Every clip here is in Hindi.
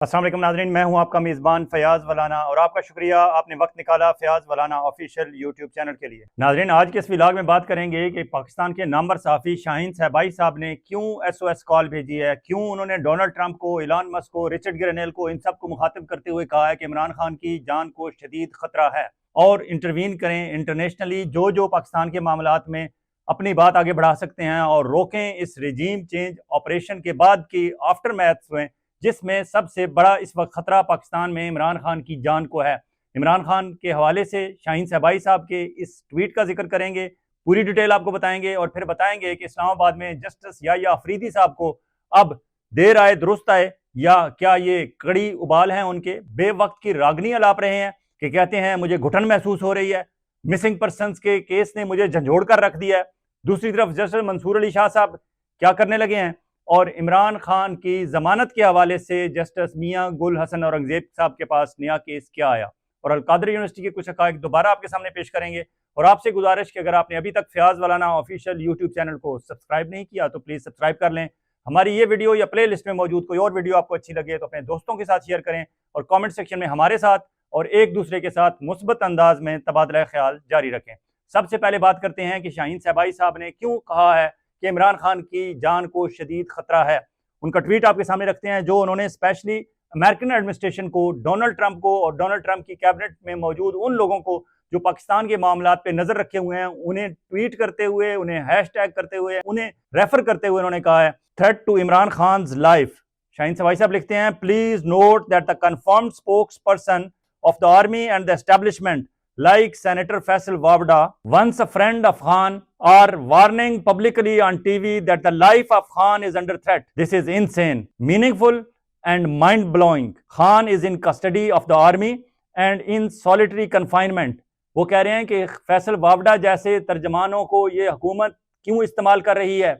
अस्सलाम वालेकुम नाज़रीन, मैं हूं आपका मेज़बान फ़याज़ वलाना और आपका शुक्रिया आपने वक्त निकाला फ़याज़ वलाना ऑफिशियल यूट्यूब चैनल के लिए। नाज़रीन, आज के इस व्लॉग में बात करेंगे कि पाकिस्तान के नामवर सहाफ़ी शाहीन सहबाई साहब ने क्यों SOS कॉल भेजी है, क्यों उन्होंने डोनाल्ड ट्रंप को, इलान मस्क को, रिचर्ड ग्रेनेल को, इन सब को मुखातिब करते हुए कहा है कि इमरान खान की जान को शदीद ख़तरा है और इंटरवीन करें इंटरनेशनली, जो पाकिस्तान के मामलात में अपनी बात आगे बढ़ा सकते हैं और रोकें इस रजीम चेंज ऑपरेशन के बाद की आफ्टर मैथ्स में, जिसमें सबसे बड़ा इस वक्त खतरा पाकिस्तान में इमरान खान की जान को है। इमरान खान के हवाले से शाहीन सहबाई साहब के इस ट्वीट का जिक्र करेंगे, पूरी डिटेल आपको बताएंगे और फिर बताएंगे कि इस्लामाबाद में जस्टिस याह्या अफरीदी साहब को अब देर आए दुरुस्त आए, या क्या ये कड़ी उबाल हैं उनके, बेवक्त की रागनी अलाप रहे हैं कि कहते हैं मुझे घुटन महसूस हो रही है, मिसिंग पर्सनस के केस ने मुझे झंझोड़ कर रख दिया है। दूसरी तरफ जस्टिस मंसूर अली शाह साहब क्या करने लगे हैं और इमरान खान की जमानत के हवाले से जस्टिस मियां गुल हसन औरंगजेब साहब के पास नया केस क्या आया, और अल-कादर यूनिवर्सिटी के कुछ हक़ाइक़ दोबारा आपके सामने पेश करेंगे। और आपसे गुजारिश कि अगर आपने अभी तक फ़याज़ वलाना ऑफिशियल यूट्यूब चैनल को सब्सक्राइब नहीं किया तो प्लीज़ सब्सक्राइब कर लें। हमारी ये वीडियो या प्ले लिस्ट में मौजूद कोई और वीडियो आपको अच्छी लगे तो अपने दोस्तों के साथ शेयर करें और कॉमेंट सेक्शन में हमारे साथ और एक दूसरे के साथ मुस्बत अंदाज में तबादला ख्याल जारी रखें। सबसे पहले बात करते हैं कि शाहीन सहबाई साहब ने क्यों कहा है कि इमरान खान की जान को शदीद खतरा है। उनका ट्वीट आपके सामने रखते हैं जो उन्होंने स्पेशली अमेरिकन एडमिनिस्ट्रेशन को, डोनाल्ड ट्रंप को और डोनाल्ड ट्रंप की कैबिनेट में मौजूद उन लोगों को जो पाकिस्तान के मामलात पे नजर रखे हुए हैं, उन्हें ट्वीट करते हुए, उन्हें हैशटैग करते हुए, उन्हें रेफर करते हुए उन्होंने कहा है threat to Imran Khan's life. Shaheen Sahbai साहब लिखते हैं, please note that the confirmed spokesperson of the army and the establishment like Senator Faisal Wavda, once a friend of Khan, are warning publicly on TV that the life of Khan is under threat. This is insane, meaningful and mind-blowing. Khan is in custody of the army and in solitary confinement. वो कह रहे हैं कि फैसल वावडा जैसे तर्जमानों को ये हुकूमत क्यों इस्तेमाल कर रही है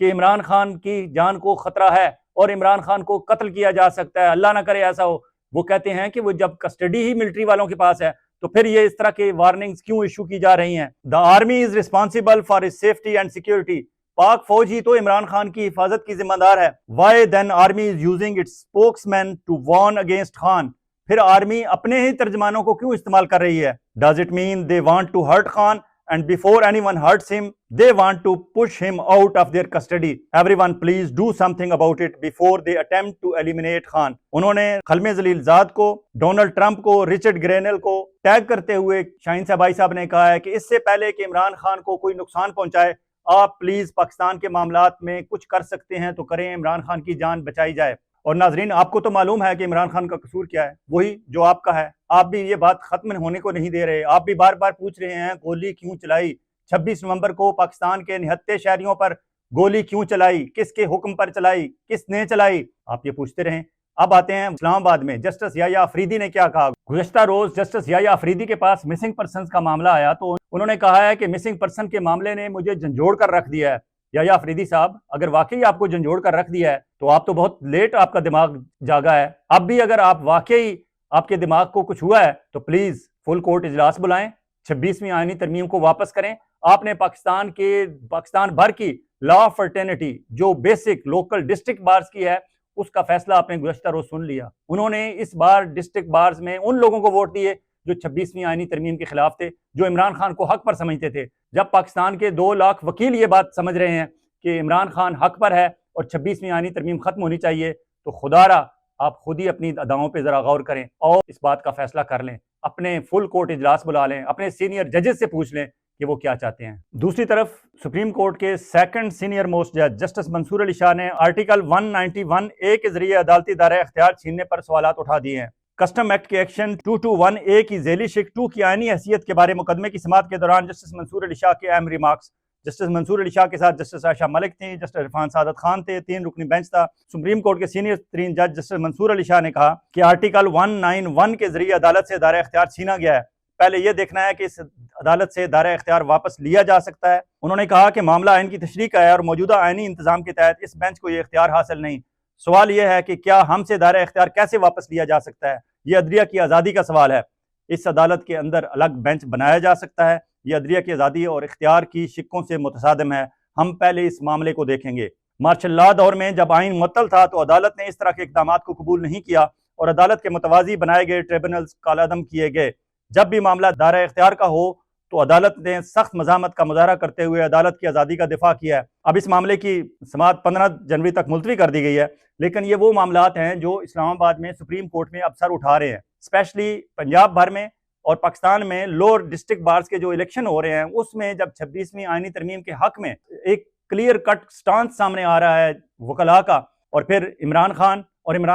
कि इमरान खान की जान को खतरा है और इमरान खान को कत्ल किया जा सकता है, अल्लाह ना करे ऐसा हो। वो कहते हैं कि वो जब कस्टडी ही मिलिट्री वालों के पास है तो फिर ये इस तरह के वार्निंग्स क्यों इशू की जा रही हैं। The army is responsible for his safety and security. पाक फौज ही तो इमरान खान की हिफाजत की जिम्मेदार है। Why then army is using its spokesman to warn against Khan. फिर आर्मी अपने ही तर्जमानों को क्यों इस्तेमाल कर रही है। Does it mean they want to hurt Khan and before anyone hurts him they want to push him out of their custody? Everyone please do something about it before they attempt to eliminate Khan. उन्होंने खलमे जलील ज़ाद को, डोनाल्ड ट्रंप को, रिचर्ड ग्रेनेल को टैग करते हुए शाहीन सहबाई साहब ने कहा है कि इससे पहले कि इमरान खान को कोई नुकसान पहुंचाए, आप प्लीज पाकिस्तान के मामलात में कुछ कर सकते हैं तो करें, इमरान खान की जान बचाई जाए। और नाजरीन, आपको तो मालूम है कि इमरान खान का कसूर क्या है, वही जो आपका है। आप भी ये बात खत्म होने को नहीं दे रहे। आप भी बार बार पूछ रहे हैं गोली क्यों चलाई, 26 नवंबर को पाकिस्तान के निहत्ते शहरियों पर गोली क्यों चलाई, किसके हुक्म पर चलाई, किसने चलाई, आप ये पूछते रहें। अब आते हैं इस्लामाबाद में जस्टिस याह्या अफरीदी ने क्या कहा। गुज़श्ता रोज जस्टिस याह्या अफरीदी के पास मिसिंग पर्सन का मामला आया तो उन्होंने कहा है कि मिसिंग पर्सन के मामले ने मुझे झंझोड़ कर रख दिया है। याह्या अफरीदी साहब, अगर वाकई आपको झंझोड़ कर रख दिया है तो आप तो बहुत लेट आपका दिमाग जागा है। अब भी अगर आप वाकई आपके दिमाग को कुछ हुआ है तो प्लीज फुल कोर्ट इजलास बुलाएं, 26वीं आईनी तरमीम को वापस करें। आपने पाकिस्तान भर की लॉ फर्टेनिटी जो बेसिक लोकल डिस्ट्रिक्ट बार्स की है उसका फैसला आपने गुज़श्ता रोज सुन लिया। उन्होंने इस बार डिस्ट्रिक्ट बार्स में उन लोगों को वोट दिए जो 26वीं आईनी तरमीम के खिलाफ थे, जो इमरान खान को हक पर समझते थे। जब पाकिस्तान के 2 लाख वकील ये बात समझ रहे हैं कि इमरान खान हक पर है और 26वीं आईनी तरमीम खत्म होनी चाहिए, तो खुदारा आप खुद ही अपनी अदाओं पर जरा गौर करें और इस बात का फैसला कर लें। अपने फुल कोर्ट इजलास बुला लें, अपने सीनियर जजेस से पूछ लें कि वो क्या चाहते हैं। दूसरी तरफ सुप्रीम कोर्ट के सेकंड सीनियर मोस्ट जज जस्टिस मंसूर अली शाह ने आर्टिकल 191A के जरिए अदालती दायरा इख्तियार छीनने पर सवालात उठा दिए हैं। कस्टम एक्ट के एक्शन 221A की झेली शिक 2 की आईनी हैसियत के बारे मुकदमे की समाअत के दौरान जस्टिस मंसूर अली शाह के अहम रिमार्क्स। जस्टिस मंसूर अली शाह के साथ जस्टिस आयशा मलिक थी, जस्टिस इरफान सादत खान थे, 3 रुकनी बेंच था। सुप्रीम कोर्ट के सीनियर तरीन जज जस्टिस मंसूर अली शाह ने कहा कि आर्टिकल 191 के जरिए अदालत से दायरा इख्तियार छीना गया है। पहले यह देखना है कि इस अदालत से दायरा इख्तियार वापस लिया जा सकता है। उन्होंने कहा कि मामला आइन की तशरीह का है और मौजूदा आइनी इंतजाम के तहत इस बेंच को यह इख्तियार हासिल नहीं। सवाल यह है कि क्या हमसे दायरा इख्तियार कैसे वापस लिया जा सकता है। यह अदलिया की आज़ादी का सवाल है। इस अदालत के अंदर अलग बेंच बनाया जा सकता है। यह अदलिया की आज़ादी और इख्तियार की शिक्कों से मुतसादिम है। हम पहले इस मामले को देखेंगे। मार्शल लॉ दौर में जब आइन मुअत्तल था तो अदालत ने इस तरह के इक़दामात को कबूल नहीं किया और अदालत के मुतवाजी बनाए गए ट्रिब्यूनल्स कालादम किए गए। जब भी मामला दायरा इख्तियार का हो तो अदालत ने सख्त मज़ामत का मुजाहरा करते हुए अदालत की आज़ादी का दिफा किया है। अब इस मामले की समाअत 15 जनवरी तक मुलतवी कर दी गई है, लेकिन ये वो मामलात हैं जो इस्लामाबाद में सुप्रीम कोर्ट में अब सर उठा रहे हैं। स्पेशली पंजाब भर में और पाकिस्तान में लोअर डिस्ट्रिक्ट बार्स के जो इलेक्शन हो रहे हैं उसमें जब 26वीं आईनी तरमीम के हक में एक क्लियर कट स्टांस सामने आ रहा है वकला का, और फिर इमरान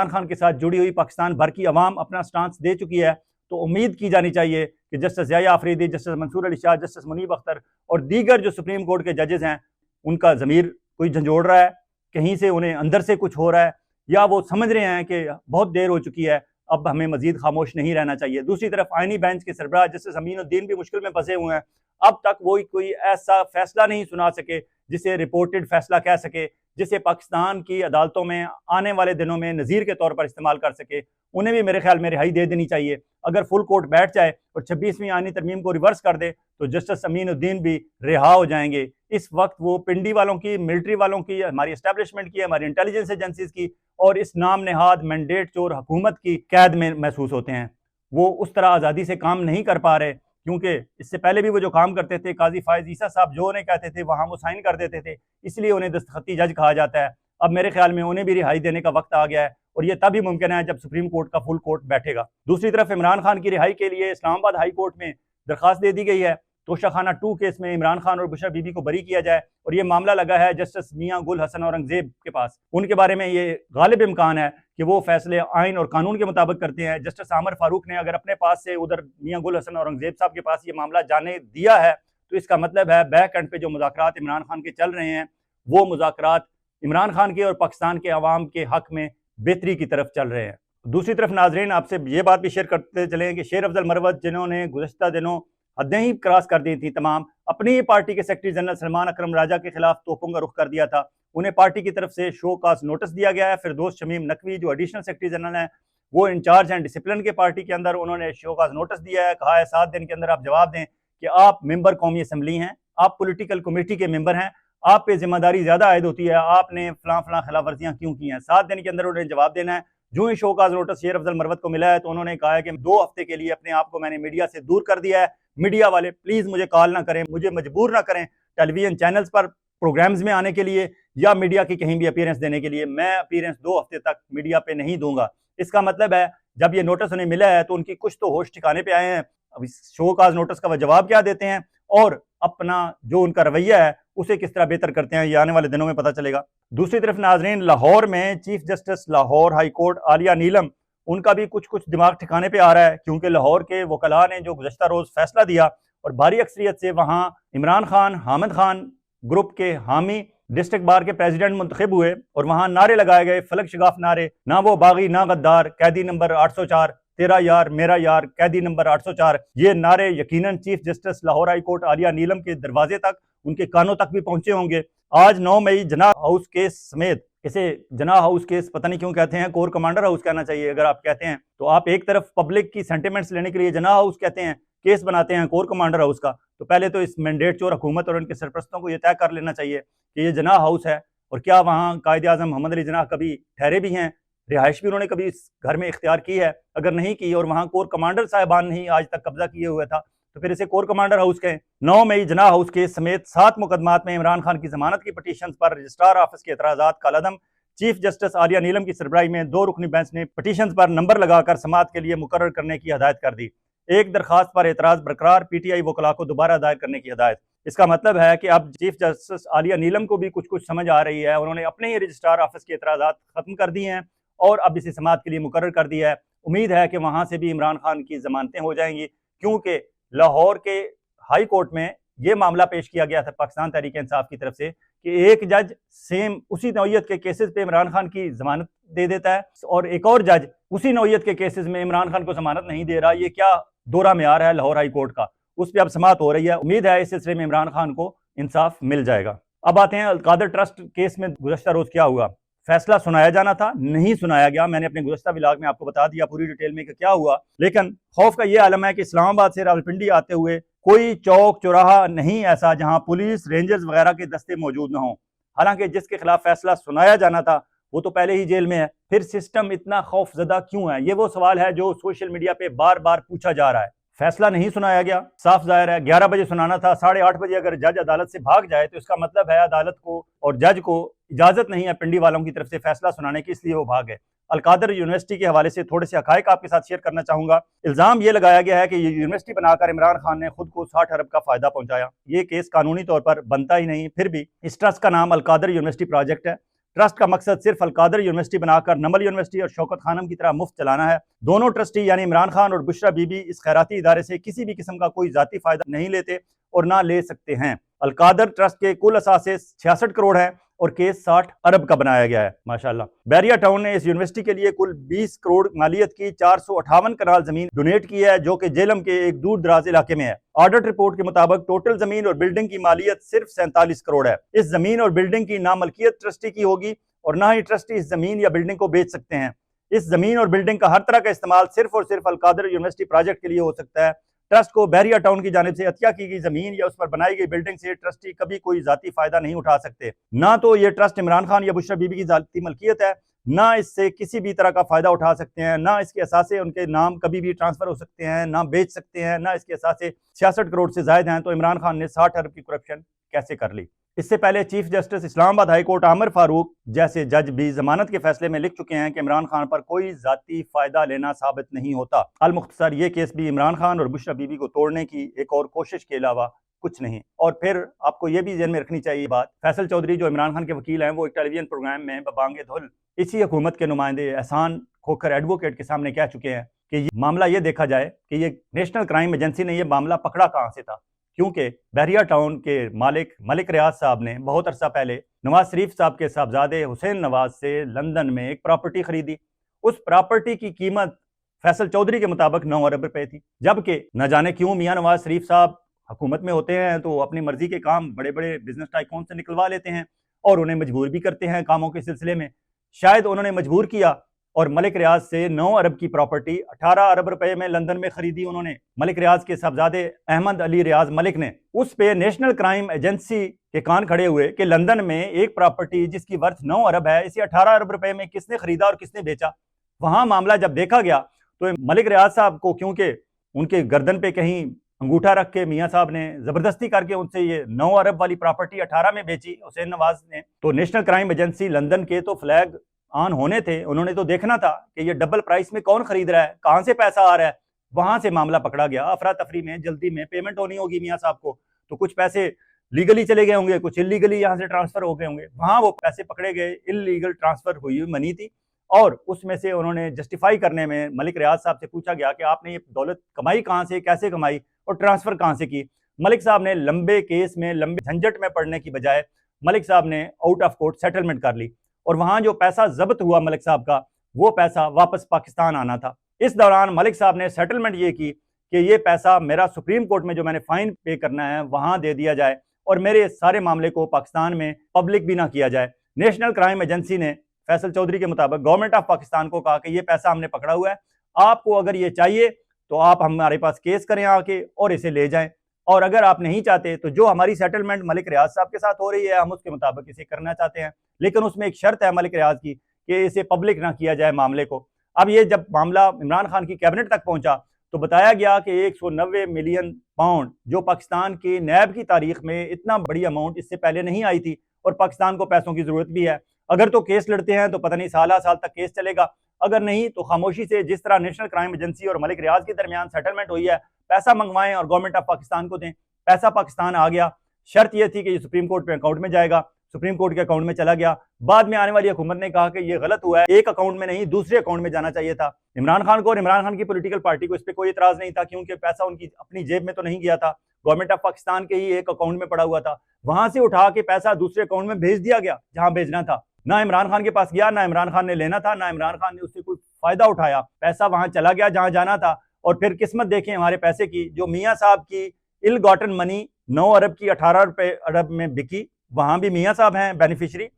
खान के साथ जुड़ी हुई पाकिस्तान भर की अवाम अपना स्टांस दे चुकी है, तो उम्मीद की जानी चाहिए कि justice Yahya Afridi, justice Mansoor Ali Shah, justice Munib Akhtar और दीगर जो सुप्रीम कोर्ट के जजेस हैं उनका ज़मीर कोई झंझोड़ रहा है, कहीं से उन्हें अंदर से कुछ हो रहा है, या वो समझ रहे हैं कि बहुत देर हो चुकी है, अब हमें मजीद खामोश नहीं रहना चाहिए। दूसरी तरफ आईनी बेंच के सरबराह जस्टिस अमीनुद्दीन भी मुश्किल में फंसे हुए हैं। अब तक वो कोई ऐसा फैसला नहीं सुना सके जिसे रिपोर्टेड फैसला कह सके, जिसे पाकिस्तान की अदालतों में आने वाले दिनों में नज़ीर के तौर पर इस्तेमाल कर सके। उन्हें भी मेरे ख्याल में रिहाई दे देनी चाहिए। अगर फुल कोर्ट बैठ जाए और 26वीं आईनी तरमीम को रिवर्स कर दे तो जस्टिस अमीनुद्दीन भी रिहा हो जाएंगे। इस वक्त वो पिंडी वालों की, मिलिट्री वालों की, हमारी एस्टेब्लिशमेंट की, हमारी इंटेलिजेंस एजेंसीज की और इस नाम नेहाद मैंडेट चोर हुकूमत की कैद में महसूस होते हैं। वो उस तरह आज़ादी से काम नहीं कर पा रहे, क्योंकि इससे पहले भी वो जो काम करते थे, काजी फायज ईसा साहब जो उन्हें कहते थे वहाँ वो साइन कर देते थे, इसलिए उन्हें दस्तखती जज कहा जाता है। अब मेरे ख्याल में उन्हें भी रिहाई देने का वक्त आ गया है, और ये तभी मुमकिन है जब सुप्रीम कोर्ट का फुल कोर्ट बैठेगा। दूसरी तरफ इमरान खान की रिहाई के लिए इस्लामाबाद हाई कोर्ट में दरखास्त दे दी गई है। तोशाखाना 2 केस में इमरान खान और बुशरा बीबी को बरी किया जाए, और ये मामला लगा है जस्टिस मियां गुल हसन औरंगजेब के पास। उनके बारे में ये गालिब इम्कान है कि वो फैसले आइन और कानून के मुताबिक करते हैं। जस्टिस आमर फारूक ने अगर अपने पास से उधर मियां गुल हसन औरंगजेब साहब के पास ये मामला जाने दिया है तो इसका मतलब है बैक एंड पे जो मुज़ाकरात इमरान खान के चल रहे हैं वो मुज़ाकरात इमरान खान के और पाकिस्तान के अवाम के हक में बेहतरी की तरफ चल रहे हैं। दूसरी तरफ नाजरीन, आपसे ये बात भी शेयर करते चलें कि शेर अफजल मरवत, जिन्होंने गुज़श्ता दिनों हदें ही क्रॉस कर दी थी तमाम, अपनी ही पार्टी के सेक्रेटरी जनरल सलमान अकरम राजा के खिलाफ तोपों का रुख कर दिया था, उन्हें पार्टी की तरफ से शो काज नोटिस दिया गया है। फिरदौस शमीम नकवी जो एडिशनल सेक्रेटरी जनरल हैं, वो इंचार्ज हैं डिसिप्लिन के पार्टी के अंदर, उन्होंने शो काज नोटिस दिया है। कहा है 7 दिन के अंदर आप जवाब दें कि आप मेंबर कौमी असम्बली हैं, आप पॉलिटिकल कमेटी के मेंबर हैं, आप पे जिम्मेदारी ज्यादा आयद होती है, आपने फलां फलां खिलाफ वर्जियां क्यों की हैं। 7 दिन के अंदर उन्हें जवाब देना है। जो ही शो काज नोटिस शेर अफजल मरवत को मिला है तो उन्होंने कहा है कि 2 हफ्ते के लिए अपने आप को मैंने मीडिया से दूर कर दिया है। मीडिया वाले प्लीज मुझे कॉल ना करें, मुझे मजबूर ना करें टेलीविजन चैनल्स पर प्रोग्राम्स में आने के लिए या मीडिया की कहीं भी अपीयरेंस देने के लिए। मैं अपीयरेंस 2 हफ्ते तक मीडिया पे नहीं दूंगा। इसका मतलब है जब ये नोटिस उन्हें मिला है तो उनकी कुछ तो होश ठिकाने पे आए हैं। अब इस शो काज नोटिस का वह जवाब क्या देते हैं और अपना जो उनका रवैया है उसे किस तरह बेहतर करते हैं, ये आने वाले दिनों में पता चलेगा। दूसरी तरफ नाजरीन, लाहौर में chief justice Lahore high court Aliya Neelam, उनका भी कुछ दिमाग ठिकाने पे आ रहा है, क्योंकि लाहौर के वकला ने जो गुज़श्ता रोज फैसला दिया और भारी अक्सरियत से वहां इमरान खान, हामिद खान ग्रुप के हामी डिस्ट्रिक्ट बार के प्रेसिडेंट मुंतखब हुए और वहां नारे लगाए गए, फलक शगाफ नारे, ना वो बागी ना गद्दार, कैदी नंबर 804, तेरा यार मेरा यार, कैदी नंबर 804। ये नारे यकीनन chief justice Lahore high court Aliya Neelam के दरवाजे तक, उनके कानों तक भी पहुंचे होंगे। आज 9 मई जना हाउस केस समेत, इसे जना हाउस केस पता नहीं क्यों कहते हैं, कोर कमांडर हाउस कहना चाहिए अगर आप कहते हैं तो। आप एक तरफ पब्लिक की सेंटिमेंट्स लेने के लिए जना हाउस कहते हैं, केस बनाते हैं कोर कमांडर हाउस का, तो पहले तो इस मैंडेट चोर हुकूमत और उनके सरपरस्तों को यह तय कर लेना चाहिए कि ये जना हाउस है और क्या वहाँ कायदे आज़म मोहम्मद अली जना कभी ठहरे भी हैं, रिहाइश भी उन्होंने कभी इस घर में इख्तियार की है। अगर नहीं की और वहाँ कोर कमांडर साहिबान नहीं आज तक कब्जा किए हुए था तो फिर इसे कोर कमांडर हाउस कहें। 9 मई जना हाउस केस समेत 7 मुकदमात में इमरान खान की जमानत की पटिशन पर रजिस्ट्रार ऑफिस के एतराज़ात कालअदम। चीफ जस्टिस आलिया नीलम की सरबराही में 2 रुकनी बेंच ने पटिशन पर नंबर लगाकर समाअत के लिए मुकर्रर करने की हदायत कर दी। एक दरखास्त पर एतराज बरकरार, पीटीआई वकला को दोबारा दायर करने की हदायत। इसका मतलब है कि अब चीफ जस्टिस आलिया नीलम को भी कुछ समझ आ रही है, उन्होंने अपने ही रजिस्ट्रार ऑफिस के एतराज़ात खत्म कर दिए हैं और अब इसे समाअत के लिए मुकर्रर कर दिया है। उम्मीद है कि वहां से भी इमरान खान की जमानतें हो जाएंगी, क्योंकि लाहौर के हाई कोर्ट में यह मामला पेश किया गया था पाकिस्तान तहरीक इंसाफ की तरफ से कि एक जज सेम उसी नौयत के केसेस पे इमरान खान की जमानत दे देता है और एक और जज उसी नौयत के केसेस में इमरान खान को जमानत नहीं दे रहा। ये क्या दौरा मेयार है लाहौर हाई कोर्ट का, उस पर अब समाअत हो रही है। उम्मीद है इस सिलसिले में इमरान खान को इंसाफ मिल जाएगा। अब आते हैं अलकादर ट्रस्ट केस में गुज़श्ता रोज क्या हुआ। फैसला सुनाया जाना था, नहीं सुनाया गया। मैंने अपने गुज़श्ता व्लॉग में आपको बता दिया पूरी डिटेल में कि क्या हुआ, लेकिन खौफ का यह आलम है कि इस्लामाबाद से रावलपिंडी आते हुए कोई चौक चौराहा नहीं ऐसा जहां पुलिस, रेंजर्स वगैरह के दस्ते मौजूद न हों। हालांकि जिसके खिलाफ फैसला सुनाया जाना था वो तो पहले ही जेल में है। फिर सिस्टम इतना खौफजदा क्यों है? ये वो सवाल है जो सोशल मीडिया पे बार बार पूछा जा रहा है। फैसला नहीं सुनाया गया, साफ जाहिर है 11 बजे सुनाना था, 8:30 बजे अगर जज अदालत से भाग जाए तो इसका मतलब है अदालत को और जज को इजाजत नहीं है पिंडी वालों की तरफ से फैसला सुनाने की, इसलिए वो भाग गए। अलकादर यूनिवर्सिटी के हवाले से थोड़े से हकायक आपके साथ शेयर करना चाहूंगा। इल्जाम ये लगाया गया है कि ये यूनिवर्सिटी बनाकर इमरान खान ने खुद को 60 अरब का फायदा पहुंचाया। ये केस कानूनी तौर पर बनता ही नहीं, फिर भी इस ट्रस्ट का नाम अलकादर यूनिवर्सिटी प्रोजेक्ट है। ट्रस्ट का मकसद सिर्फ अलकादर यूनिवर्सिटी बनाकर नमल यूनिवर्सिटी और शौकत खानम की तरह मुफ्त चलाना है। दोनों ट्रस्टी यानी इमरान खान और बुशरा बीबी इस खैराती इदारे से किसी भी किस्म का कोई जाती फायदा नहीं लेते और ना ले सकते हैं। अलकादर ट्रस्ट के कुल असासे 66 करोड़ है और केस 60 अरब का बनाया गया है। माशाल्लाह। बैरिया टाउन ने इस यूनिवर्सिटी के लिए कुल 20 करोड़ मालियत की 458 कनाल जमीन डोनेट की है, जो कि जेलम के एक दूर दराज इलाके में है। ऑडिट रिपोर्ट के मुताबिक टोटल जमीन और बिल्डिंग की मालियत सिर्फ 47 करोड़ है। इस जमीन और बिल्डिंग की ना मलकियत ट्रस्टी की होगी और ना ही ट्रस्टी इस जमीन या बिल्डिंग को बेच सकते हैं। इस जमीन और बिल्डिंग का हर तरह का इस्तेमाल सिर्फ और सिर्फ अलकादर यूनिवर्सिटी प्रोजेक्ट के लिए हो सकता है। ट्रस्ट को बैरिया टाउन की जानिब से अतिया की गई जमीन या उस पर बनाई गई बिल्डिंग से ट्रस्टी कभी कोई जाती फायदा नहीं उठा सकते। ना तो ये ट्रस्ट इमरान खान या बुशरा बीबी की जाती मलकियत है, ना इससे किसी भी तरह का फायदा उठा सकते हैं, ना इसके असासे उनके नाम कभी भी ट्रांसफर हो सकते हैं, ना बेच सकते हैं, ना इसके असासे 66 करोड़ से ज्यादा हैं। तो इमरान खान ने 60 अरब की करप्शन कैसे कर ली? इससे पहले chief justice Islamabad high court Aamir Farooq जैसे जज भी जमानत के फैसले में लिख चुके हैं कि इमरान खान पर कोई जाती फायदा लेना साबित नहीं होता। अल मुख्तसर ये केस भी इमरान खान और बुशरा बीबी को तोड़ने की एक और कोशिश के अलावा कुछ नहीं। और फिर आपको ये भी ज़हन में रखनी चाहिए बात, फैसल चौधरी जो इमरान खान के वकील हैं, वो एक टेलीविजन प्रोग्राम में बबांगे धुल इसी हुकूमत के नुमाइंदे एहसान खोखर एडवोकेट के सामने कह चुके हैं कि ये मामला ये देखा जाए कि ये नेशनल क्राइम एजेंसी ने ये मामला पकड़ा कहाँ से था, क्योंकि बैरिया टाउन के मालिक मलिक रियाज साहब ने बहुत अरसा पहले नवाज शरीफ साहब के साहबजादे हुसैन नवाज से लंदन में एक प्रॉपर्टी खरीदी। उस प्रॉपर्टी की कीमत फैसल चौधरी के मुताबिक 9 अरब रुपए थी, जबकि न जाने क्यों मियां नवाज शरीफ साहब हुकूमत में होते हैं तो अपनी मर्जी के काम बड़े बड़े बिजनेस टाइकून से निकलवा लेते हैं और उन्हें मजबूर भी करते हैं कामों के सिलसिले में। शायद उन्होंने मजबूर किया और मलिक रियाज से 9 अरब की प्रॉपर्टी 18 अरब रुपए में लंदन में खरीदी उन्होंने। मलिक रियाज के साहबजादे अहमद अली रियाज मलिक ने उस पे नेशनल क्राइम एजेंसी के कान खड़े हुए कि लंदन में एक प्रॉपर्टी जिसकी वर्थ 9 अरब है, इसे 18 अरब रुपए में किसने खरीदा और किसने बेचा। वहां मामला जब देखा गया तो मलिक रियाज साहब को, क्योंकि उनके गर्दन पे कहीं अंगूठा रख के मियाँ साहब ने जबरदस्ती करके उनसे ये 9 अरब वाली प्रॉपर्टी 18 में बेची हुसैन नवाज ने, तो नेशनल क्राइम एजेंसी लंदन के तो फ्लैग ऑन होने थे, उन्होंने तो देखना था कि ये डबल प्राइस में कौन खरीद रहा है, कहां से पैसा आ रहा है। वहां से मामला पकड़ा गया। अफरा तफरी में जल्दी में पेमेंट होनी होगी मियाँ साहब को, तो कुछ पैसे लीगली चले गए होंगे, कुछ इलीगली यहाँ से ट्रांसफर हो गए होंगे। वहां वो पैसे पकड़े गए, इलीगल ट्रांसफर हुई मनी थी और उसमें से उन्होंने जस्टिफाई करने में मलिक रियाज साहब से पूछा गया कि आपने ये दौलत कमाई कहाँ से, कैसे कमाई और ट्रांसफर कहाँ से की। मलिक साहब ने लंबे केस में लंबे झंझट में पड़ने की बजाय मलिक साहब ने आउट ऑफ कोर्ट सेटलमेंट कर ली और वहां जो पैसा जब्त हुआ मलिक साहब का, वो पैसा वापस पाकिस्तान आना था। इस दौरान मलिक साहब ने सेटलमेंट ये की कि ये पैसा मेरा सुप्रीम कोर्ट में जो मैंने फाइन पे करना है वहां दे दिया जाए और मेरे सारे मामले को पाकिस्तान में पब्लिक भी ना किया जाए। नेशनल क्राइम एजेंसी ने फैसल चौधरी के मुताबिक गवर्नमेंट ऑफ पाकिस्तान को कहा कि ये पैसा हमने पकड़ा हुआ है, आपको अगर ये चाहिए तो आप हमारे पास केस करें आके और इसे ले जाएं, और अगर आप नहीं चाहते तो जो हमारी सेटलमेंट मलिक रियाज साहब के साथ हो रही है हम उसके मुताबिक इसे करना चाहते हैं, लेकिन उसमें एक शर्त है मलिक रियाज की कि इसे पब्लिक ना किया जाए मामले को। अब ये जब मामला इमरान खान की कैबिनेट तक पहुंचा तो बताया गया कि 190 मिलियन पाउंड, जो पाकिस्तान की नैब की तारीख में इतना बड़ी अमाउंट इससे पहले नहीं आई थी और पाकिस्तान को पैसों की जरूरत भी है। अगर तो केस लड़ते हैं तो पता नहीं साल तक केस चलेगा, अगर नहीं तो खामोशी से जिस तरह नेशनल क्राइम एजेंसी और मलिक रियाज के दरमियान सेटलमेंट हुई है, पैसा मंगवाएं और गवर्नमेंट ऑफ पाकिस्तान को दें। पैसा पाकिस्तान आ गया, शर्त यह थी कि ये सुप्रीम कोर्ट के अकाउंट में जाएगा, सुप्रीम कोर्ट के अकाउंट में चला गया। बाद में आने वाली हुकूमत ने कहा कि ये गलत हुआ है, एक अकाउंट में नहीं दूसरे अकाउंट में जाना चाहिए था। इमरान खान को और इमरान खान की पॉलिटिकल पार्टी को इस पर कोई इतराज नहीं था, क्योंकि पैसा उनकी अपनी जेब में तो नहीं गया था, गवर्नमेंट ऑफ पाकिस्तान के ही एक अकाउंट में पड़ा हुआ था। वहां से उठा के पैसा दूसरे अकाउंट में भेज दिया गया जहां भेजना था। ना इमरान खान के पास गया, ना इमरान खान ने लेना था, ना इमरान खान ने उससे कोई फायदा उठाया। पैसा वहां चला गया जहां जाना था। और फिर किस्मत देखें हमारे पैसे की, जो मियाँ साहब की इल गॉटन मनी 9 अरब की 18 अरब में बिकी, वहां भी मियाँ साहब हैं बेनिफिशियरी,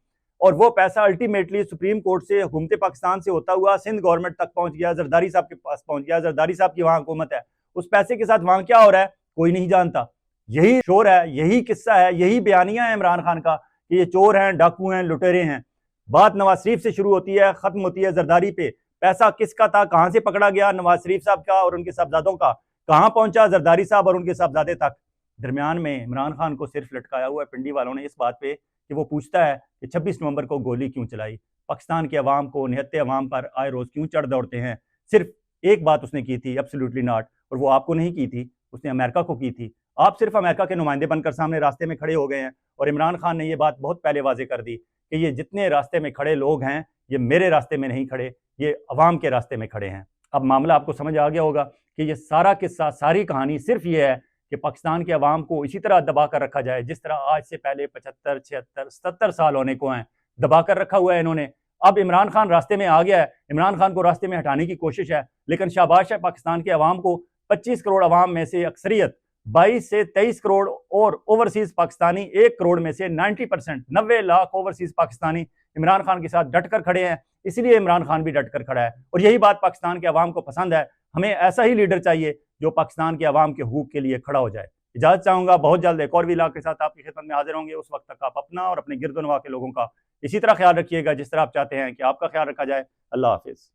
और वो पैसा अल्टीमेटली सुप्रीम कोर्ट से हुकूमत पाकिस्तान से होता हुआ सिंध गवर्नमेंट तक पहुंच गया, जरदारी साहब के पास पहुंच गया। जरदारी साहब की वहां हुकूमत है, उस पैसे के साथ वहां क्या हो रहा है कोई नहीं जानता। यही शोर है, यही किस्सा है, यही बयानिया है इमरान खान का कि ये चोर हैं, डाकू हैं, लुटेरे हैं। बात नवाज शरीफ से शुरू होती है, खत्म होती है जरदारी पे। पैसा किसका था, कहां से पकड़ा गया, नवाज शरीफ साहब का और उनके साहबजादों का, कहां पहुंचा जरदारी साहब और उनके साहबजादे तक। दरमियान में इमरान खान को सिर्फ लटकाया हुआ है पिंडी वालों ने इस बात पे कि वो पूछता है कि 26 नवंबर को गोली क्यों चलाई, पाकिस्तान के अवाम को, निहत्ते अवाम पर आए रोज क्यों चढ़ दौड़ते हैं। सिर्फ एक बात उसने की थी, एब्सोल्युटली नॉट, और वो आपको नहीं की थी, उसने अमेरिका को की थी। आप सिर्फ अमेरिका के नुमाइंदे बनकर सामने रास्ते में खड़े हो गए हैं, और इमरान खान ने ये बात बहुत पहले वाजे कर दी कि ये जितने रास्ते में खड़े लोग हैं, ये मेरे रास्ते में नहीं खड़े, ये अवाम के रास्ते में खड़े हैं। अब मामला आपको समझ आ गया होगा कि ये सारा किस्सा, सारी कहानी सिर्फ ये है कि पाकिस्तान के अवाम को इसी तरह दबा कर रखा जाए जिस तरह आज से पहले 75, 76, 77 साल होने को हैं, दबा कर रखा हुआ है इन्होंने। अब इमरान खान रास्ते में आ गया है, इमरान खान को रास्ते में हटाने की कोशिश है, लेकिन शाबाश है पाकिस्तान के अवाम को। 25 करोड़ अवाम में से अक्सरियत 22 से 23 करोड़ और ओवरसीज पाकिस्तानी 1 करोड़ में से 90%, 90 लाख ओवरसीज पाकिस्तानी इमरान खान के साथ डटकर खड़े हैं। इसलिए इमरान खान भी डटकर खड़ा है, और यही बात पाकिस्तान के अवाम को पसंद है। हमें ऐसा ही लीडर चाहिए जो पाकिस्तान के अवाम के हुकूक के लिए खड़ा हो जाए। इजाजत चाहूंगा, बहुत जल्द एक और व्लॉग के साथ आपकी खिदमत में हाजिर होंगे। उस वक्त तक आप अपना और अपने गिरदोनवा के लोगों का इसी तरह ख्याल रखिएगा जिस तरह आप चाहते हैं कि आपका ख्याल रखा जाए। अल्लाह हाफिज।